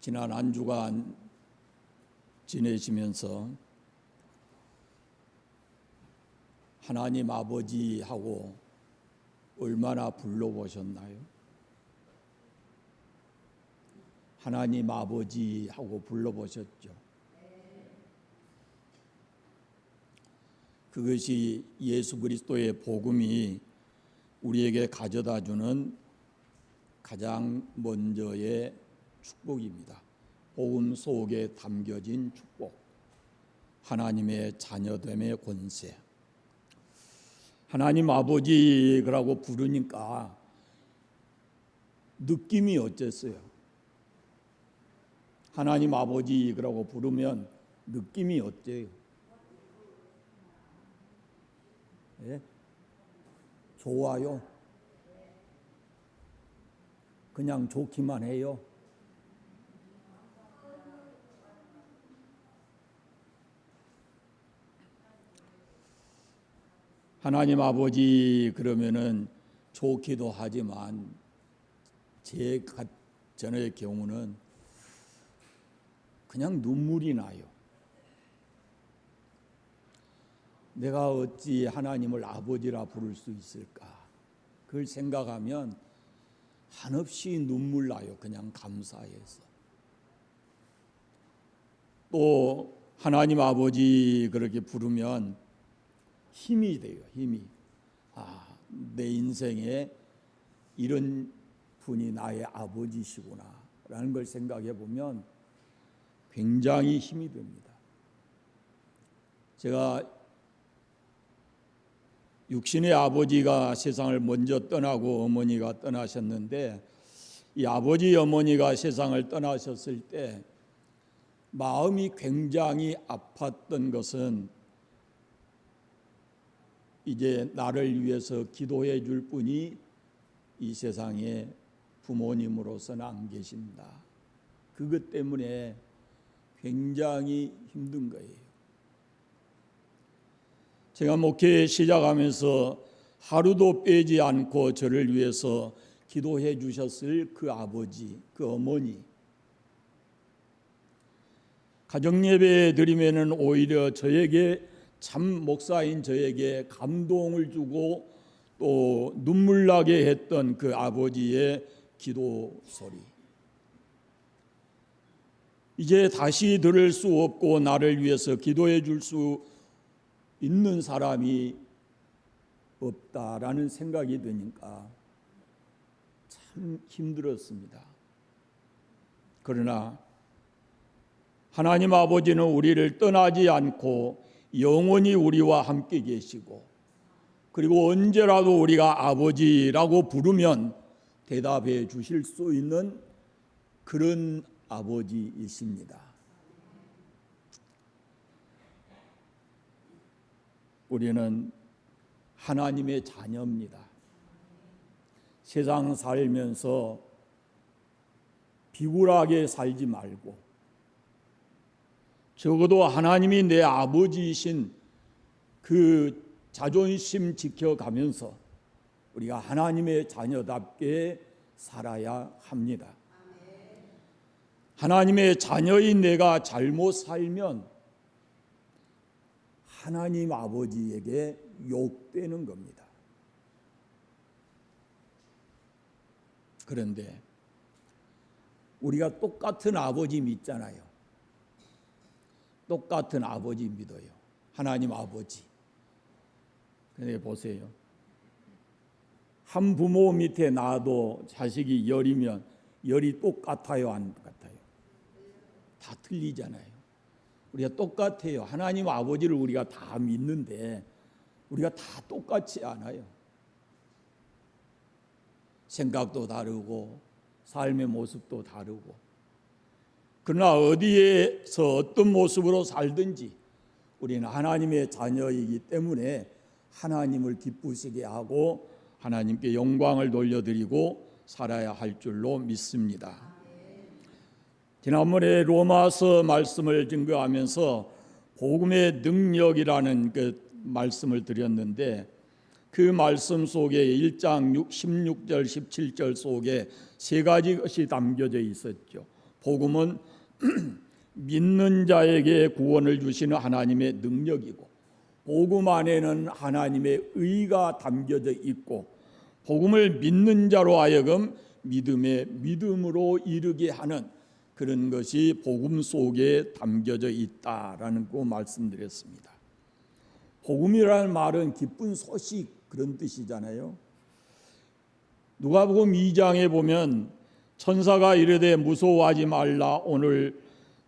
지난 한 주간 지내시면서 하나님 아버지하고 얼마나 불러보셨나요? 하나님 아버지하고 불러보셨죠. 그것이 예수 그리스도의 복음이 우리에게 가져다주는 가장 먼저의 축복입니다. 복음 속에 담겨진 축복, 하나님의 자녀됨의 권세. 하나님 아버지라고 부르니까 느낌이 어땠어요? 하나님 아버지라고 부르면 느낌이 어때요? 예? 좋아요? 그냥 좋기만 해요? 하나님 아버지 그러면은 좋기도 하지만 저의 경우는 그냥 눈물이 나요. 내가 어찌 하나님을 아버지라 부를 수 있을까? 그걸 생각하면 한없이 눈물 나요. 그냥 감사해서. 또 하나님 아버지 그렇게 부르면 힘이 돼요. 힘이. 내 인생에 이런 분이 나의 아버지시구나 라는 걸 생각해 보면 굉장히 힘이 됩니다. 제가 육신의 아버지가 세상을 먼저 떠나고 어머니가 떠나셨는데, 이 아버지 어머니가 세상을 떠나셨을 때 마음이 굉장히 아팠던 것은 이제 나를 위해서 기도해 줄 분이 이 세상에 부모님으로서는 안 계신다. 그것 때문에 굉장히 힘든 거예요. 제가 목회 시작하면서 하루도 빼지 않고 저를 위해서 기도해 주셨을 그 아버지, 그 어머니, 가정예배 드리면은 오히려 저에게 참 목사인 저에게 감동을 주고 또 눈물 나게 했던 그 아버지의 기도 소리. 이제 다시 들을 수 없고 나를 위해서 기도해 줄 수 있는 사람이 없다라는 생각이 드니까 참 힘들었습니다. 그러나 하나님 아버지는 우리를 떠나지 않고 영원히 우리와 함께 계시고, 그리고 언제라도 우리가 아버지라고 부르면 대답해 주실 수 있는 그런 아버지이십니다. 우리는 하나님의 자녀입니다. 세상 살면서 비굴하게 살지 말고, 적어도 하나님이 내 아버지이신 그 자존심 지켜가면서 우리가 하나님의 자녀답게 살아야 합니다. 하나님의 자녀인 내가 잘못 살면 하나님 아버지에게 욕되는 겁니다. 그런데 우리가 똑같은 아버지 믿잖아요. 똑같은 아버지 믿어요. 하나님 아버지. 근데 보세요. 한 부모 밑에 나도 자식이 열이면 열이 똑같아요, 안 같아요? 다 틀리잖아요. 우리가 똑같아요. 하나님 아버지를 우리가 다 믿는데 우리가 다 똑같지 않아요. 생각도 다르고 삶의 모습도 다르고. 그러나 어디에서 어떤 모습으로 살든지 우리는 하나님의 자녀이기 때문에 하나님을 기쁘시게 하고 하나님께 영광을 돌려드리고 살아야 할 줄로 믿습니다. 지난번에 로마서 말씀을 증거하면서 복음의 능력이라는 그 말씀을 드렸는데, 그 말씀 속에 1장 16절 17절 속에 세 가지 것이 담겨져 있었죠. 복음은 믿는 자에게 구원을 주시는 하나님의 능력이고, 복음 안에는 하나님의 의가 담겨져 있고, 복음을 믿는 자로 하여금 믿음으로 이르게 하는 그런 것이 복음 속에 담겨져 있다라는 거 말씀드렸습니다. 복음이라는 말은 기쁜 소식 그런 뜻이잖아요. 누가복음 2장에 보면 천사가 이르되 무서워하지 말라, 오늘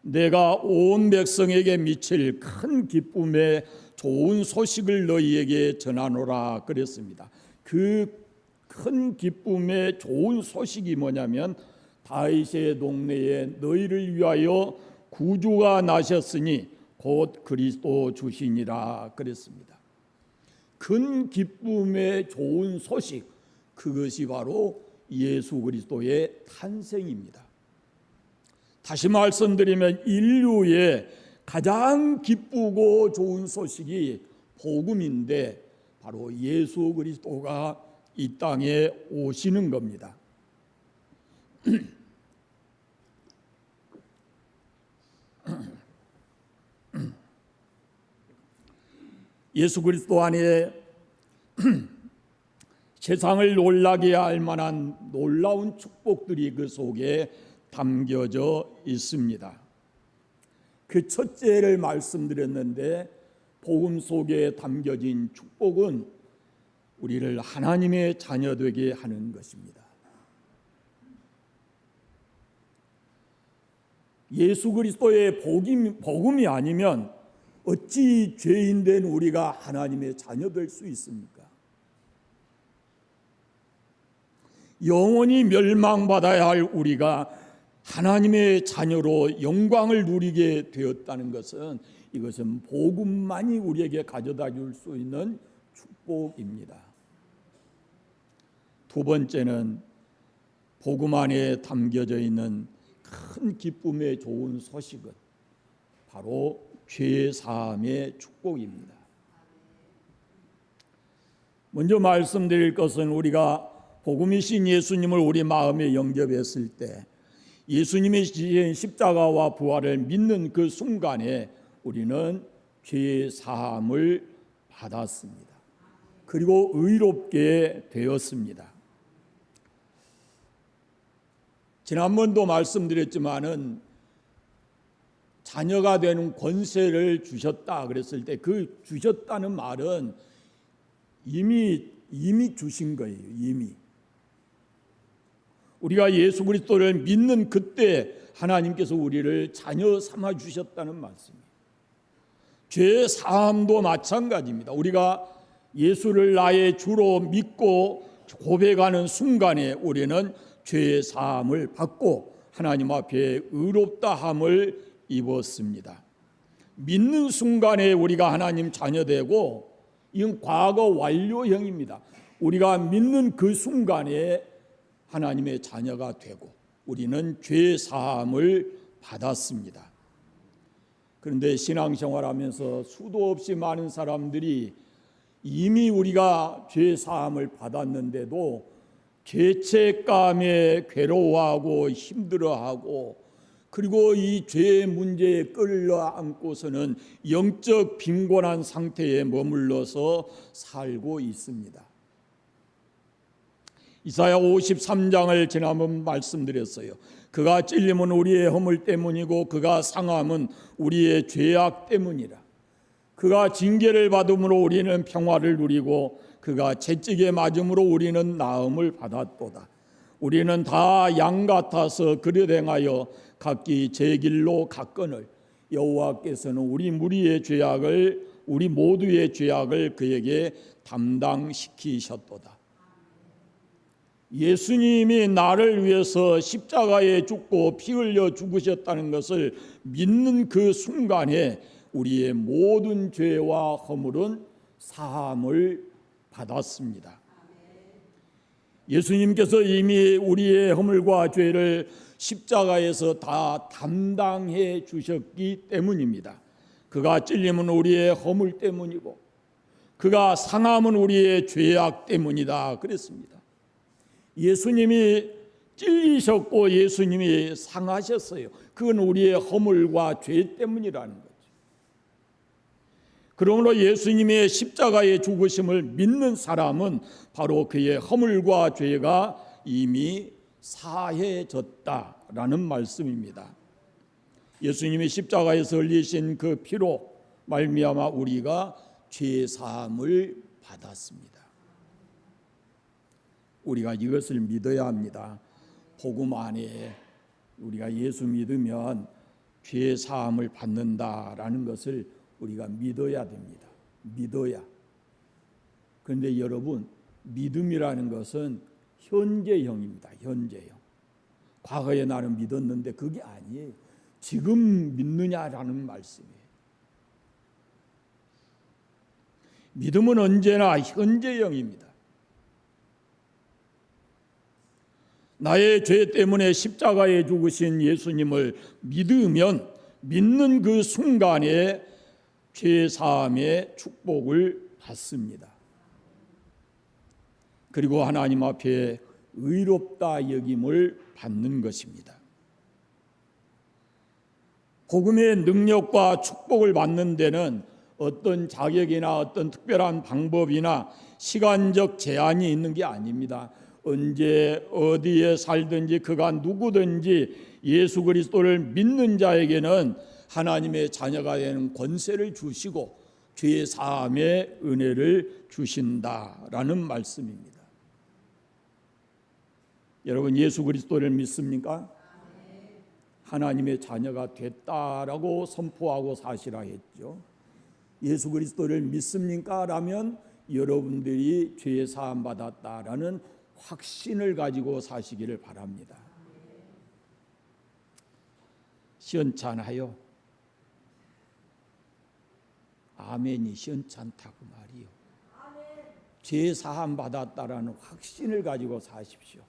내가 온 백성에게 미칠 큰 기쁨의 좋은 소식을 너희에게 전하노라 그랬습니다. 그 큰 기쁨의 좋은 소식이 뭐냐면 다윗의 동네에 너희를 위하여 구주가 나셨으니 곧 그리스도 주시니라 그랬습니다. 큰 기쁨의 좋은 소식, 그것이 바로 예수 그리스도의 탄생입니다. 다시 말씀드리면 인류의 가장 기쁘고 좋은 소식이 복음인데 바로 예수 그리스도가 이 땅에 오시는 겁니다. 예수 그리스도 안에 세상을 놀라게 할 만한 놀라운 축복들이 그 속에 담겨져 있습니다. 그 첫째를 말씀드렸는데, 복음 속에 담겨진 축복은 우리를 하나님의 자녀 되게 하는 것입니다. 예수 그리스도의 복음이 아니면 어찌 죄인된 우리가 하나님의 자녀 될 수 있습니까? 영원히 멸망받아야 할 우리가 하나님의 자녀로 영광을 누리게 되었다는 것은, 이것은 복음만이 우리에게 가져다 줄 수 있는 축복입니다. 두 번째는 복음 안에 담겨져 있는 큰 기쁨의 좋은 소식은 바로 죄 사함의 축복입니다. 먼저 말씀드릴 것은, 우리가 복음이신 예수님을 우리 마음에 영접했을 때 예수님이 지신 십자가와 부활을 믿는 그 순간에 우리는 죄 사함을 받았습니다. 그리고 의롭게 되었습니다. 지난번도 말씀드렸지만은 자녀가 되는 권세를 주셨다 그랬을 때 그 주셨다는 말은 이미 주신 거예요. 이미 우리가 예수 그리스도를 믿는 그때 하나님께서 우리를 자녀 삼아 주셨다는 말씀이에요. 죄 사함도 마찬가지입니다. 우리가 예수를 나의 주로 믿고 고백하는 순간에 우리는 죄 사함을 받고 하나님 앞에 의롭다함을 입었습니다. 믿는 순간에 우리가 하나님 자녀되고, 이건 과거 완료형입니다. 우리가 믿는 그 순간에 하나님의 자녀가 되고 우리는 죄 사함을 받았습니다. 그런데 신앙생활하면서 수도 없이 많은 사람들이 이미 우리가 죄 사함을 받았는데도 죄책감에 괴로워하고 힘들어하고, 그리고 이 죄의 문제에 끌려안고서는 영적 빈곤한 상태에 머물러서 살고 있습니다. 이사야 53장을 지난번 말씀드렸어요. 그가 찔림은 우리의 허물 때문이고 그가 상함은 우리의 죄악 때문이라. 그가 징계를 받음으로 우리는 평화를 누리고 그가 채찍에 맞음으로 우리는 나음을 받았도다. 우리는 다 양 같아서 그릇 행하여 각기 제 길로 갔거늘 여호와께서는 우리 모두의 죄악을 그에게 담당시키셨도다. 예수님이 나를 위해서 십자가에 죽고 피 흘려 죽으셨다는 것을 믿는 그 순간에 우리의 모든 죄와 허물은 사함을 받았습니다. 예수님께서 이미 우리의 허물과 죄를 십자가에서 다 담당해 주셨기 때문입니다. 그가 찔림은 우리의 허물 때문이고 그가 상함은 우리의 죄악 때문이다 그랬습니다. 예수님이 찔리셨고 예수님이 상하셨어요. 그건 우리의 허물과 죄 때문이라는 거죠. 그러므로 예수님의 십자가의 죽으심을 믿는 사람은 바로 그의 허물과 죄가 이미 사해졌다라는 말씀입니다. 예수님이 십자가에서 흘리신 그 피로 말미암아 우리가 죄 사함을 받았습니다. 우리가 이것을 믿어야 합니다. 복음 안에 우리가 예수 믿으면 죄 사함을 받는다라는 것을 우리가 믿어야 됩니다. 믿어야. 그런데 여러분, 믿음이라는 것은 현재형입니다. 현재형. 과거에 나는 믿었는데 그게 아니에요. 지금 믿느냐라는 말씀이에요. 믿음은 언제나 현재형입니다. 나의 죄 때문에 십자가에 죽으신 예수님을 믿으면 믿는 그 순간에 죄 사함의 축복을 받습니다. 그리고 하나님 앞에 의롭다 여김을 받는 것입니다. 복음의 능력과 축복을 받는 데는 어떤 자격이나 어떤 특별한 방법이나 시간적 제한이 있는 게 아닙니다. 언제 어디에 살든지 그가 누구든지 예수 그리스도를 믿는 자에게는 하나님의 자녀가 되는 권세를 주시고 죄 사함의 은혜를 주신다라는 말씀입니다. 여러분, 예수 그리스도를 믿습니까? 하나님의 자녀가 됐다라고 선포하고 사시라 했죠. 예수 그리스도를 믿습니까? 라면 여러분들이 죄 사함 받았다라는 확신을 가지고 사시기를 바랍니다. 시원찮아요? 아멘이 시원찮다고 말이요. 죄 사함 받았다라는 확신을 가지고 사십시오.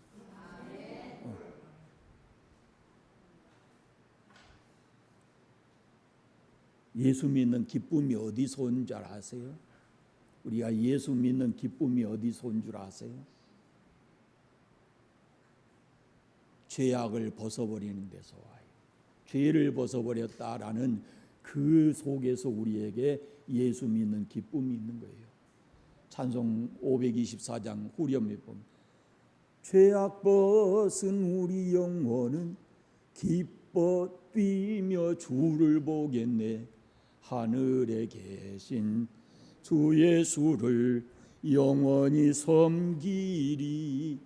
예수 믿는 기쁨이 어디서 온 줄 아세요? 우리가 예수 믿는 기쁨이 어디서 온 줄 아세요? 죄악을 벗어버리는 데서 와요. 죄를 벗어버렸다라는 그 속에서 우리에게 예수 믿는 기쁨이 있는 거예요. 찬송 524장 후렴에 보면 죄악 벗은 우리 영혼은 기뻐 뛰며 주를 보겠네. 하늘에 계신 주 예수를 영원히 섬기리.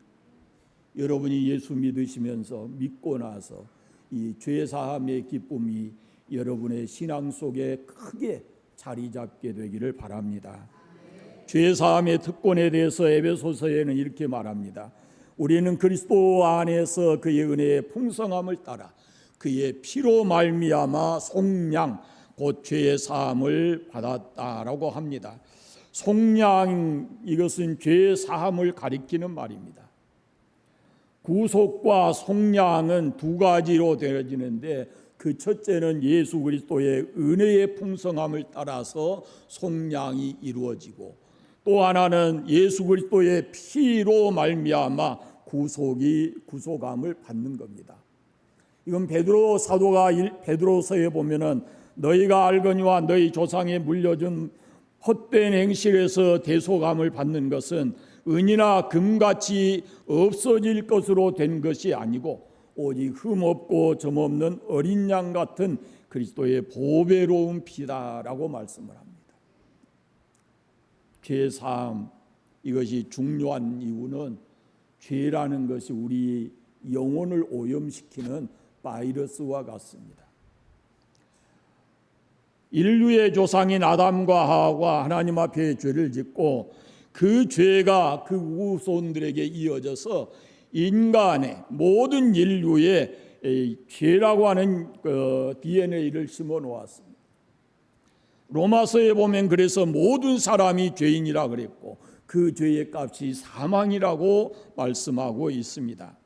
여러분이 예수 믿으시면서 믿고 나서 이 죄사함의 기쁨이 여러분의 신앙 속에 크게 자리 잡게 되기를 바랍니다. 죄사함의 특권에 대해서 에베소서에는 이렇게 말합니다. 우리는 그리스도 안에서 그의 은혜의 풍성함을 따라 그의 피로 말미암아 속량 곧 죄의 사함을 받았다라고 합니다. 속량, 이것은 죄의 사함을 가리키는 말입니다. 구속과 속량은 두 가지로 되어지는데 그 첫째는 예수 그리스도의 은혜의 풍성함을 따라서 속량이 이루어지고 또 하나는 예수 그리스도의 피로 말미암아 구속함을 받는 겁니다. 이건 베드로 사도가 베드로서에 보면은 너희가 알거니와 너희 조상에 물려준 헛된 행실에서 대속함을 받는 것은 은이나 금같이 없어질 것으로 된 것이 아니고 오직 흠없고 점없는 어린 양 같은 그리스도의 보배로운 피다라고 말씀을 합니다. 죄사함, 이것이 중요한 이유는 죄라는 것이 우리 영혼을 오염시키는 바이러스와 같습니다. 인류의 조상인 아담과 하와가 하나님 앞에 죄를 짓고 그 죄가 그 후손들에게 이어져서 인간의 모든 인류의 죄라고 하는 DNA를 심어 놓았습니다. 로마서에 보면 그래서 모든 사람이 죄인이라 그랬고 그 죄의 값이 사망이라고 말씀하고 있습니다.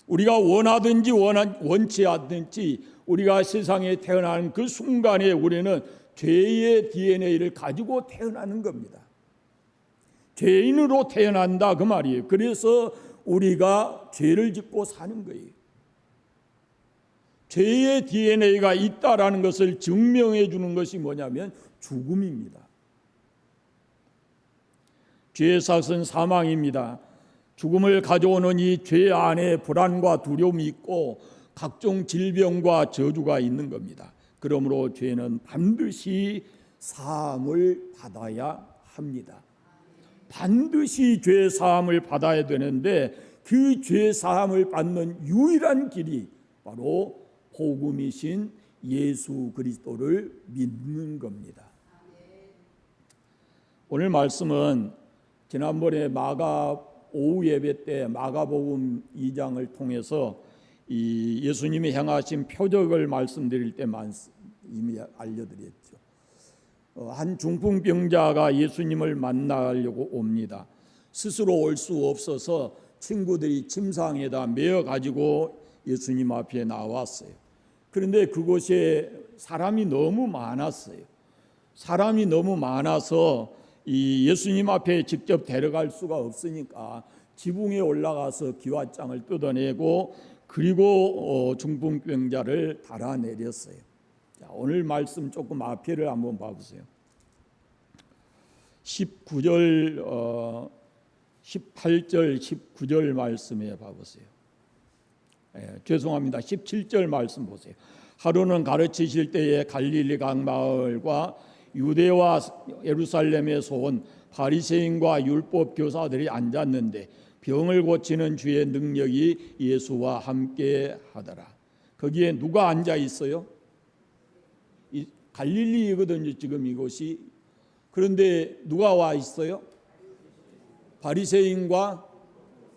우리가 원하든지 원치 않든지 우리가 세상에 태어나는 그 순간에 우리는 죄의 DNA를 가지고 태어나는 겁니다. 죄인으로 태어난다 그 말이에요. 그래서 우리가 죄를 짓고 사는 거예요. 죄의 DNA가 있다라는 것을 증명해 주는 것이 뭐냐면 죽음입니다. 죄의 삭은 사망입니다. 죽음을 가져오는 이 죄 안에 불안과 두려움이 있고 각종 질병과 저주가 있는 겁니다. 그러므로 죄는 반드시 사함을 받아야 합니다. 반드시 죄 사함을 받아야 되는데 그 죄 사함을 받는 유일한 길이 바로 복음이신 예수 그리스도를 믿는 겁니다. 오늘 말씀은 지난번에 마가 오후 예배 때 마가복음 2장을 통해서 이 예수님이 행하신 표적을 말씀드릴 때 이미 알려드렸죠. 한 중풍병자가 예수님을 만나려고 옵니다. 스스로 올 수 없어서 친구들이 침상에다 메어 가지고 예수님 앞에 나왔어요. 그런데 그곳에 사람이 너무 많았어요. 사람이 너무 많아서 이 예수님 앞에 직접 데려갈 수가 없으니까 지붕에 올라가서 기와장을 뜯어내고 그리고 중풍병자를 달아내렸어요. 자, 오늘 말씀 조금 앞에를 한번 봐보세요. 18절 19절 말씀에 봐보세요. 죄송합니다. 17절 말씀 보세요. 하루는 가르치실 때에 갈릴리 각 마을과 유대와 예루살렘에서 온 바리새인과 율법 교사들이 앉았는데 병을 고치는 주의 능력이 예수와 함께 하더라. 거기에 누가 앉아 있어요? 갈릴리거든요, 지금 이곳이. 그런데 누가 와 있어요? 바리새인과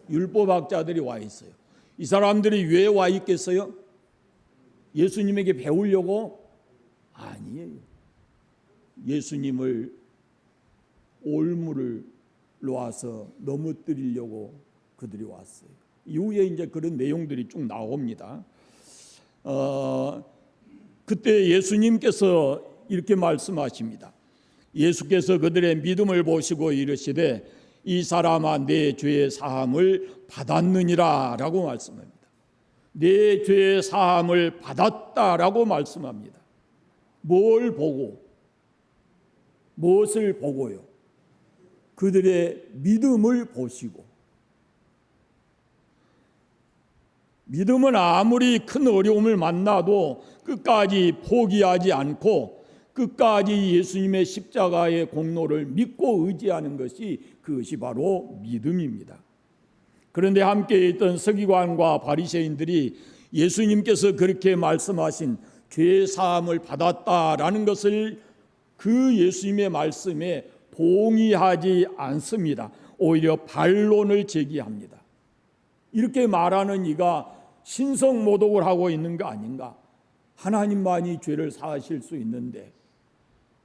율법학자들이 와 있어요. 이 사람들이 왜 와 있겠어요? 예수님에게 배우려고? 아니에요. 예수님을 올무를 놓아서 넘어뜨리려고 그들이 왔어요. 이후에 이제 그런 내용들이 쭉 나옵니다. 그때 예수님께서 이렇게 말씀하십니다. 예수께서 그들의 믿음을 보시고 이르시되 이 사람아 내 죄의 사함을 받았느니라 라고 말씀합니다. 내 죄의 사함을 받았다라고 말씀합니다. 뭘 보고? 무엇을 보고요? 그들의 믿음을 보시고. 믿음은 아무리 큰 어려움을 만나도 끝까지 포기하지 않고 끝까지 예수님의 십자가의 공로를 믿고 의지하는 것이 그것이 바로 믿음입니다. 그런데 함께 있던 서기관과 바리새인들이 예수님께서 그렇게 말씀하신 죄 사함을 받았다라는 것을 그 예수님의 말씀에 동의하지 않습니다. 오히려 반론을 제기합니다. 이렇게 말하는 이가 신성모독을 하고 있는 거 아닌가? 하나님만이 죄를 사하실 수 있는데.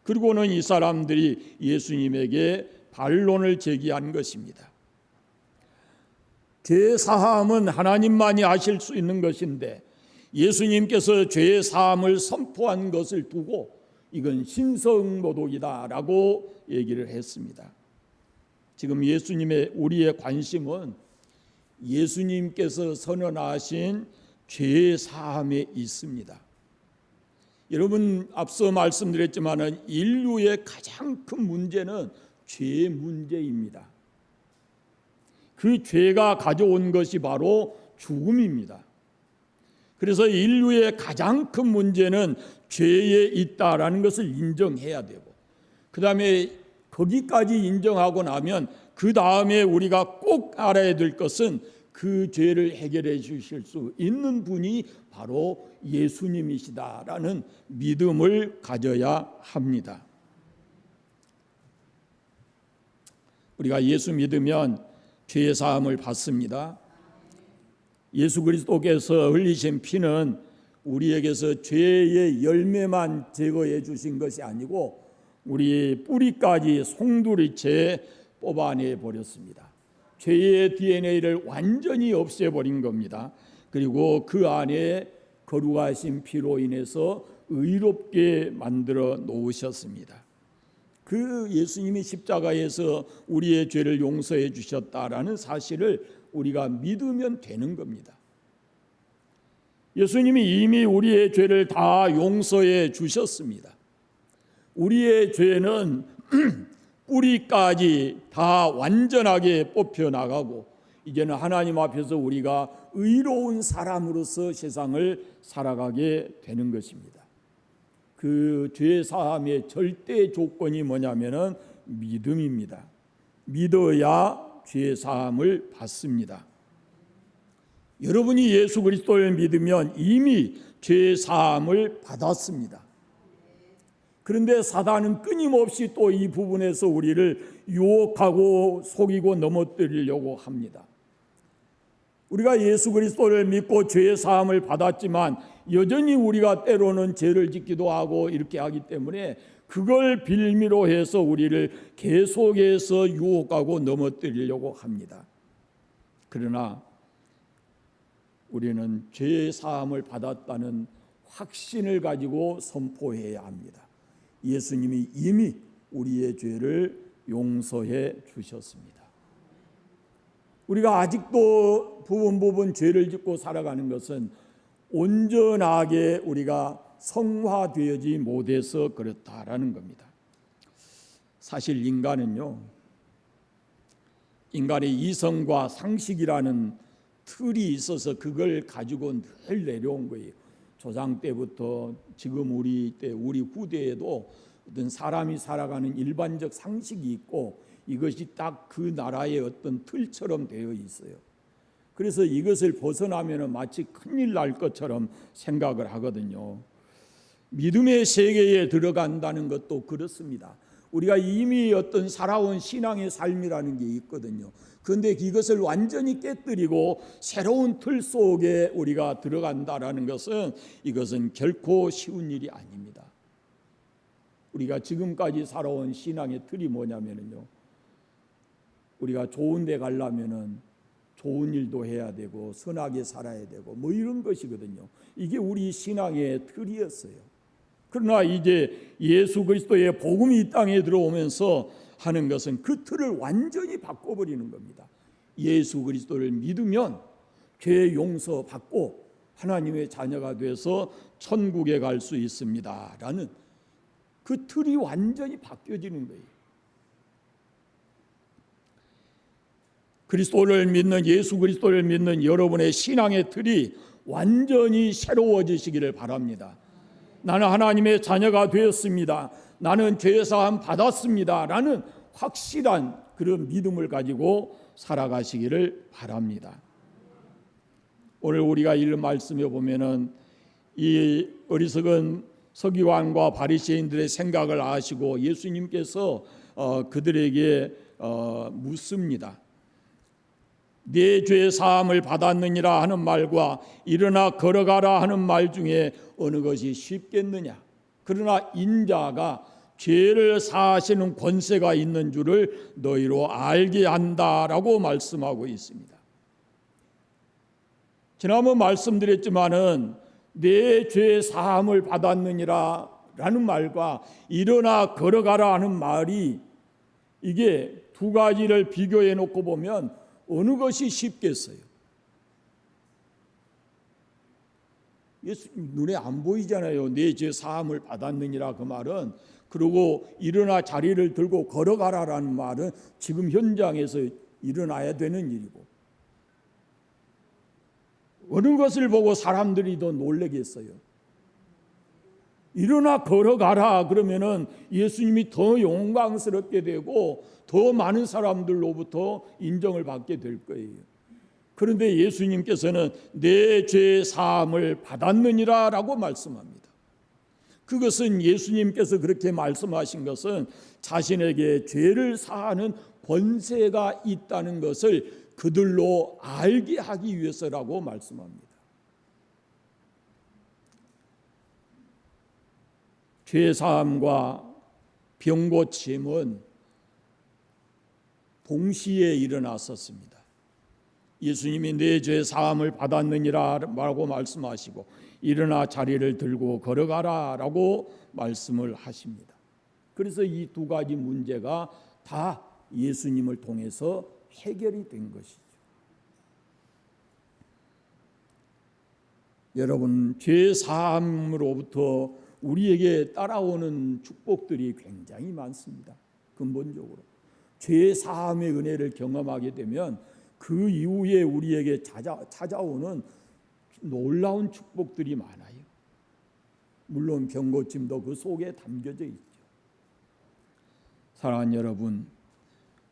그리고는 이 사람들이 예수님에게 반론을 제기한 것입니다. 죄 사함은 하나님만이 하실 수 있는 것인데 예수님께서 죄 사함을 선포한 것을 두고 이건 신성모독이다라고 얘기를 했습니다. 지금 우리의 관심은 예수님께서 선언하신 죄 사함에 있습니다. 여러분 앞서 말씀드렸지만 인류의 가장 큰 문제는 죄 문제입니다. 그 죄가 가져온 것이 바로 죽음입니다. 그래서 인류의 가장 큰 문제는 죄에 있다라는 것을 인정해야 되고 그 다음에 거기까지 인정하고 나면 그 다음에 우리가 꼭 알아야 될 것은 그 죄를 해결해 주실 수 있는 분이 바로 예수님이시다라는 믿음을 가져야 합니다. 우리가 예수 믿으면 죄의 사함을 받습니다. 예수 그리스도께서 흘리신 피는 우리에게서 죄의 열매만 제거해 주신 것이 아니고 우리 뿌리까지 송두리째 뽑아내 버렸습니다. 죄의 DNA를 완전히 없애버린 겁니다. 그리고 그 안에 거룩하신 피로 인해서 의롭게 만들어 놓으셨습니다. 그 예수님이 십자가에서 우리의 죄를 용서해 주셨다라는 사실을 우리가 믿으면 되는 겁니다. 예수님이 이미 우리의 죄를 다 용서해 주셨습니다. 우리의 죄는 뿌리까지 다 완전하게 뽑혀나가고 이제는 하나님 앞에서 우리가 의로운 사람으로서 세상을 살아가게 되는 것입니다. 그 죄 사함의 절대 조건이 뭐냐면은 믿음입니다. 믿어야 죄 사함을 받습니다. 여러분이 예수 그리스도를 믿으면 이미 죄 사함을 받았습니다. 그런데 사단은 끊임없이 또 이 부분에서 우리를 유혹하고 속이고 넘어뜨리려고 합니다. 우리가 예수 그리스도를 믿고 죄의 사함을 받았지만 여전히 우리가 때로는 죄를 짓기도 하고 이렇게 하기 때문에 그걸 빌미로 해서 우리를 계속해서 유혹하고 넘어뜨리려고 합니다. 그러나 우리는 죄의 사함을 받았다는 확신을 가지고 선포해야 합니다. 예수님이 이미 우리의 죄를 용서해 주셨습니다. 우리가 아직도 부분 죄를 짓고 살아가는 것은 온전하게 우리가 성화되지 못해서 그렇다라는 겁니다. 사실 인간은요, 인간의 이성과 상식이라는 틀이 있어서 그걸 가지고 늘 내려온 거예요. 조상 때부터 지금 우리 때 우리 후대에도 어떤 사람이 살아가는 일반적 상식이 있고 이것이 딱 그 나라의 어떤 틀처럼 되어 있어요. 그래서 이것을 벗어나면 마치 큰일 날 것처럼 생각을 하거든요. 믿음의 세계에 들어간다는 것도 그렇습니다. 우리가 이미 어떤 살아온 신앙의 삶이라는 게 있거든요. 그런데 이것을 완전히 깨뜨리고 새로운 틀 속에 우리가 들어간다라는 것은 이것은 결코 쉬운 일이 아닙니다. 우리가 지금까지 살아온 신앙의 틀이 뭐냐면요, 우리가 좋은 데 가려면은 좋은 일도 해야 되고 선하게 살아야 되고 뭐 이런 것이거든요. 이게 우리 신앙의 틀이었어요. 그러나 이제 예수 그리스도의 복음이 이 땅에 들어오면서 하는 것은 그 틀을 완전히 바꿔버리는 겁니다. 예수 그리스도를 믿으면 죄 용서받고 하나님의 자녀가 돼서 천국에 갈 수 있습니다 라는 그 틀이 완전히 바뀌어지는 거예요. 그리스도를 믿는, 예수 그리스도를 믿는 여러분의 신앙의 틀이 완전히 새로워지시기를 바랍니다. 나는 하나님의 자녀가 되었습니다. 나는 죄사함 받았습니다 라는 확실한 그런 믿음을 가지고 살아가시기를 바랍니다. 오늘 우리가 읽은 말씀에 보면은 이 어리석은 서기관과 바리새인들의 생각을 아시고 예수님께서 그들에게 묻습니다. 내 죄 사함을 받았느니라 하는 말과 일어나 걸어가라 하는 말 중에 어느 것이 쉽겠느냐? 그러나 인자가 죄를 사하시는 권세가 있는 줄을 너희로 알게 한다라고 말씀하고 있습니다. 지난번 말씀드렸지만은 내 죄 사함을 받았느니라 라는 말과 일어나 걸어가라 하는 말이 이게 두 가지를 비교해 놓고 보면 어느 것이 쉽겠어요? 예수 눈에 안 보이잖아요. 내 죄 사함을 받았느니라 그 말은. 그리고 일어나 자리를 들고 걸어가라라는 말은 지금 현장에서 일어나야 되는 일이고, 어느 것을 보고 사람들이 더 놀라겠어요? 일어나 걸어가라 그러면은 예수님이 더 영광스럽게 되고 더 많은 사람들로부터 인정을 받게 될 거예요. 그런데 예수님께서는 내 죄 사함을 받았느니라 라고 말씀합니다. 그것은 예수님께서 그렇게 말씀하신 것은 자신에게 죄를 사하는 권세가 있다는 것을 그들로 알게 하기 위해서라고 말씀합니다. 죄 사함과 병 고침은 동시에 일어났었습니다. 예수님이 내 죄 사함을 받았느니라 라고 말씀하시고 일어나 자리를 들고 걸어가라 라고 말씀을 하십니다. 그래서 이 두 가지 문제가 다 예수님을 통해서 해결이 된 것이죠. 여러분, 죄 사함으로부터 우리에게 따라오는 축복들이 굉장히 많습니다. 근본적으로 죄 사함의 은혜를 경험하게 되면 그 이후에 우리에게 찾아오는 놀라운 축복들이 많아요. 물론 병고침도 그 속에 담겨져 있죠. 사랑하는 여러분,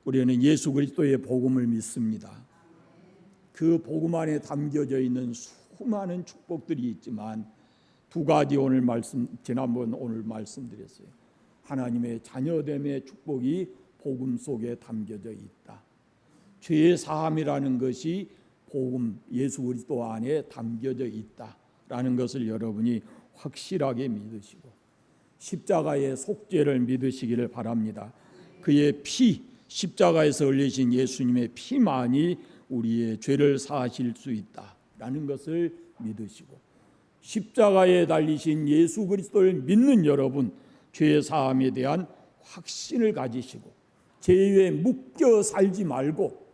우리는 예수 그리스도의 복음을 믿습니다. 그 복음 안에 담겨져 있는 수많은 축복들이 있지만 두 가지 오늘 말씀드렸어요. 하나님의 자녀됨의 축복이 복음 속에 담겨져 있다. 죄의 사함이라는 것이 복음 예수 그리스도 안에 담겨져 있다라는 것을 여러분이 확실하게 믿으시고 십자가의 속죄를 믿으시기를 바랍니다. 그의 피, 십자가에서 흘리신 예수님의 피만이 우리의 죄를 사하실 수 있다라는 것을 믿으시고 십자가에 달리신 예수 그리스도를 믿는 여러분, 죄의 사함에 대한 확신을 가지시고 죄에 묶여 살지 말고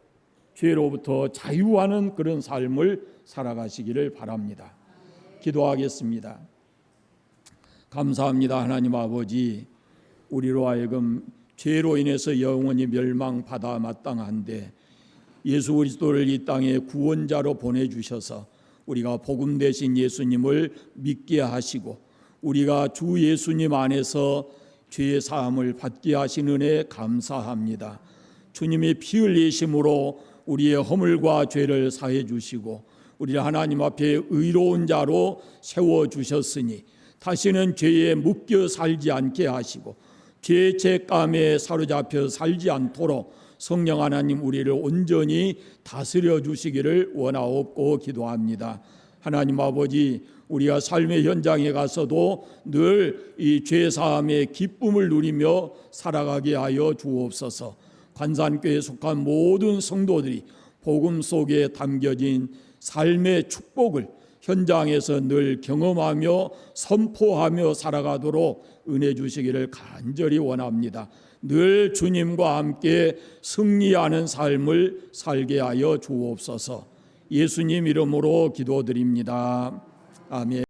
죄로부터 자유하는 그런 삶을 살아가시기를 바랍니다. 기도하겠습니다. 감사합니다. 하나님 아버지, 우리로 하여금 죄로 인해서 영원히 멸망받아 마땅한데 예수 그리스도를 이 땅에 구원자로 보내주셔서 우리가 복음 되신 예수님을 믿게 하시고 우리가 주 예수님 안에서 죄의 사함을 받게 하신 은혜 감사합니다. 주님의 피 흘리심으로 우리의 허물과 죄를 사해 주시고 우리를 하나님 앞에 의로운 자로 세워주셨으니 다시는 죄에 묶여 살지 않게 하시고 죄의 죄감에 사로잡혀 살지 않도록 성령 하나님 우리를 온전히 다스려 주시기를 원하옵고 기도합니다. 하나님 아버지, 우리가 삶의 현장에 가서도 늘 이 죄사함의 기쁨을 누리며 살아가게 하여 주옵소서. 관산교회에 속한 모든 성도들이 복음 속에 담겨진 삶의 축복을 현장에서 늘 경험하며 선포하며 살아가도록 은혜 주시기를 간절히 원합니다. 늘 주님과 함께 승리하는 삶을 살게 하여 주옵소서. 예수님 이름으로 기도드립니다. 아멘.